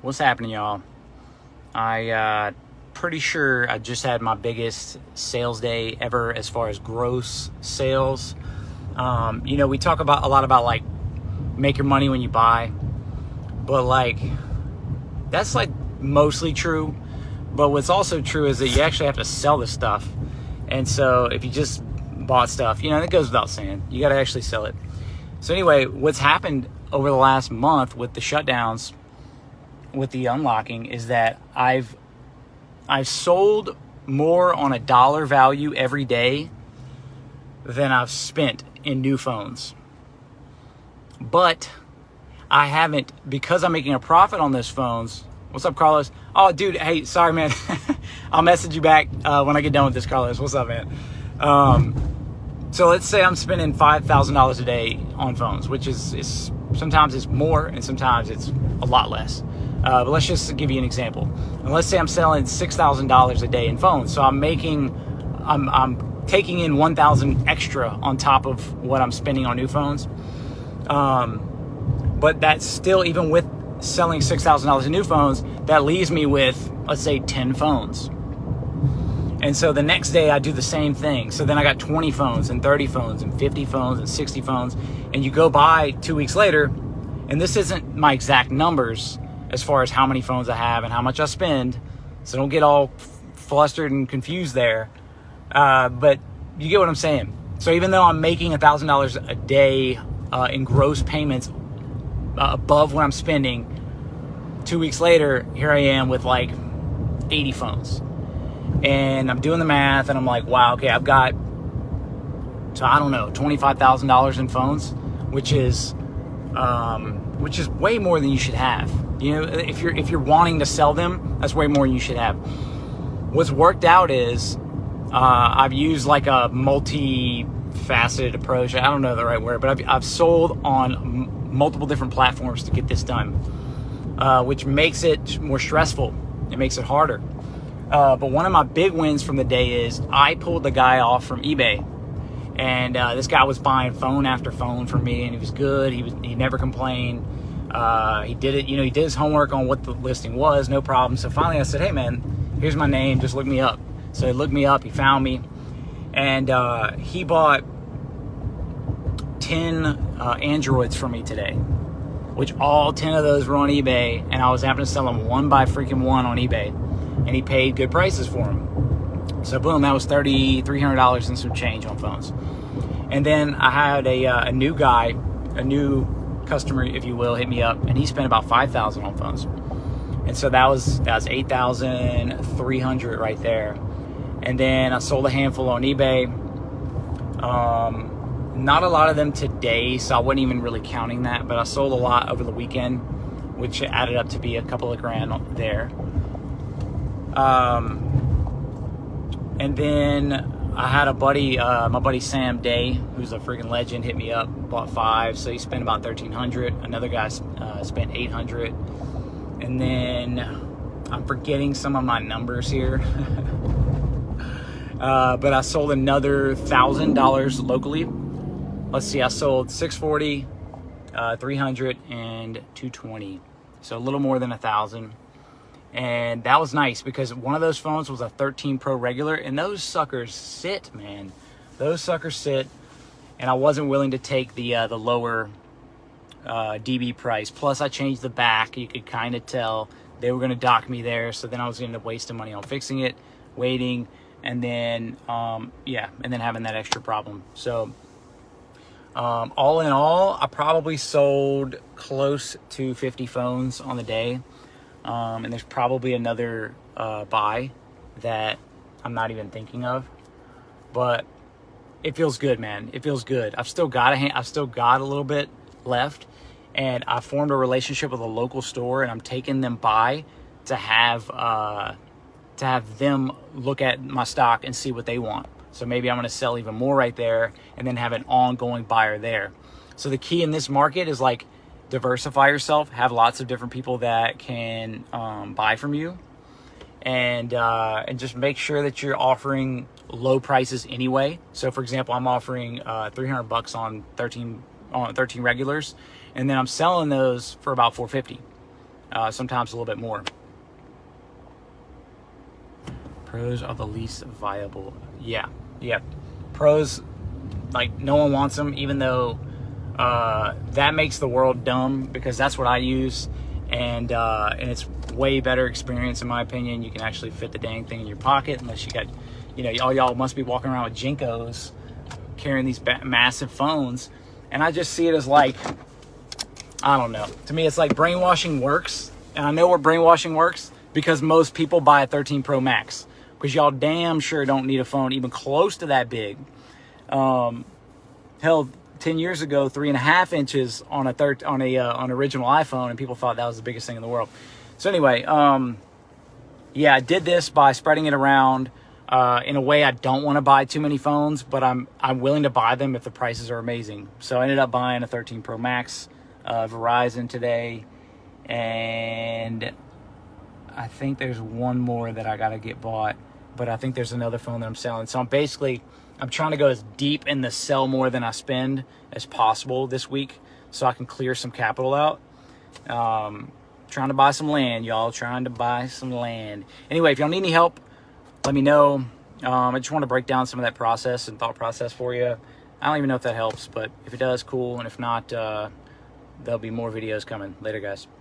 What's happening, y'all? Pretty sure I just had my biggest sales day ever as far as gross sales. We talk about a lot about like make your money when you buy, but like that's like mostly true. But what's also true is that you actually have to sell this stuff. And so if you just bought stuff, it goes without saying, you got to actually sell it. So anyway, what's happened over the last month with the shutdowns, with the unlocking, is that I've sold more on a dollar value every day than I've spent in new phones. But I haven't, because I'm making a profit on those phones. What's up, Carlos? Oh, dude, hey, sorry, man. I'll message you back when I get done with this, Carlos. What's up, man? So let's say I'm spending $5,000 a day on phones, which is sometimes it's more and sometimes it's a lot less. But let's just give you an example. And let's say I'm selling $6,000 a day in phones. So I'm taking in $1,000 extra on top of what I'm spending on new phones. But that's still, even with selling $6,000 in new phones, that leaves me with, let's say, 10 phones. And so the next day I do the same thing. So then I got 20 phones and 30 phones and 50 phones and 60 phones. And you go by 2 weeks later, and this isn't my exact numbers as far as how many phones I have and how much I spend, so don't get all flustered and confused there. But you get what I'm saying. So even though I'm making $1,000 a day in gross payments above what I'm spending, 2 weeks later, here I am with like 80 phones. And I'm doing the math and I'm like, wow, okay, I've got, so I don't know, $25,000 in phones, which is way more than you should have. If you're wanting to sell them, that's way more than you should have. What's worked out is I've used like a multi-faceted approach. I don't know the right word, but I've sold on multiple different platforms to get this done, which makes it more stressful. It makes it harder. But one of my big wins from the day is I pulled the guy off from eBay. And this guy was buying phone after phone from me, and he was good. He never complained. He did it, he did his homework on what the listing was, no problem. So finally I said, hey man, here's my name, just look me up. So he looked me up, he found me, and he bought 10 Androids from me today, which all 10 of those were on eBay, and I was having to sell them one by freaking one on eBay, and he paid good prices for them. So boom, that was $300 and some change on phones. And then I had a new guy, a new customer, if you will, hit me up, and he spent about $5,000 on phones. And so that was $8,300 right there. And then I sold a handful on eBay. Not a lot of them today, so I wasn't even really counting that, but I sold a lot over the weekend, which added up to be a couple of grand there. And then I had a buddy, my buddy Sam Day, who's a freaking legend, hit me up, bought 5, so he spent about $1,300. Another guy spent $800. And then I'm forgetting some of my numbers here. But I sold another $1,000 locally. Let's see, I sold $640, $300, and $220. So a little more than $1,000. And that was nice because one of those phones was a 13 Pro regular, and those suckers sit, man. Those suckers sit, and I wasn't willing to take the lower DB price. Plus, I changed the back. You could kind of tell they were going to dock me there, so then I was going to end up wasting money on fixing it, waiting, and then and then having that extra problem. So all in all, I probably sold close to 50 phones on the day. And there's probably another buy that I'm not even thinking of, but it feels good, man. It feels good. I've still got a little bit left, and I formed a relationship with a local store, and I'm taking them by to have them look at my stock and see what they want. So maybe I'm going to sell even more right there, and then have an ongoing buyer there. So the key in this market is like, diversify yourself, have lots of different people that can buy from you, and just make sure that you're offering low prices anyway. So for example, I'm offering $300 on 13 regulars, and then I'm selling those for about $450. sometimes a little bit more. Pros are the least viable. Yeah. Pros, like, no one wants them, even though that makes the world dumb, because that's what I use, and it's way better experience in my opinion. You can actually fit the dang thing in your pocket, unless you got, all y'all must be walking around with Jinkos carrying these massive phones. And I just see it as like, I don't know. To me, it's like brainwashing works. And I know where brainwashing works, because most people buy a 13 Pro Max, because y'all damn sure don't need a phone even close to that big. Hell, 10 years ago, 3.5 inches on on original iPhone, and people thought that was the biggest thing in the world. So anyway, yeah, I did this by spreading it around. In a way, I don't want to buy too many phones, but I'm willing to buy them if the prices are amazing. So I ended up buying a 13 Pro Max, Verizon today, and I think there's one more that I gotta get bought, but I think there's another phone that I'm selling. So I'm trying to go as deep in the sell more than I spend as possible this week, so I can clear some capital out. Trying to buy some land, y'all. Trying to buy some land. Anyway, if y'all need any help, let me know. I just want to break down some of that process and thought process for you. I don't even know if that helps, but if it does, cool. And if not, there'll be more videos coming. Later, guys.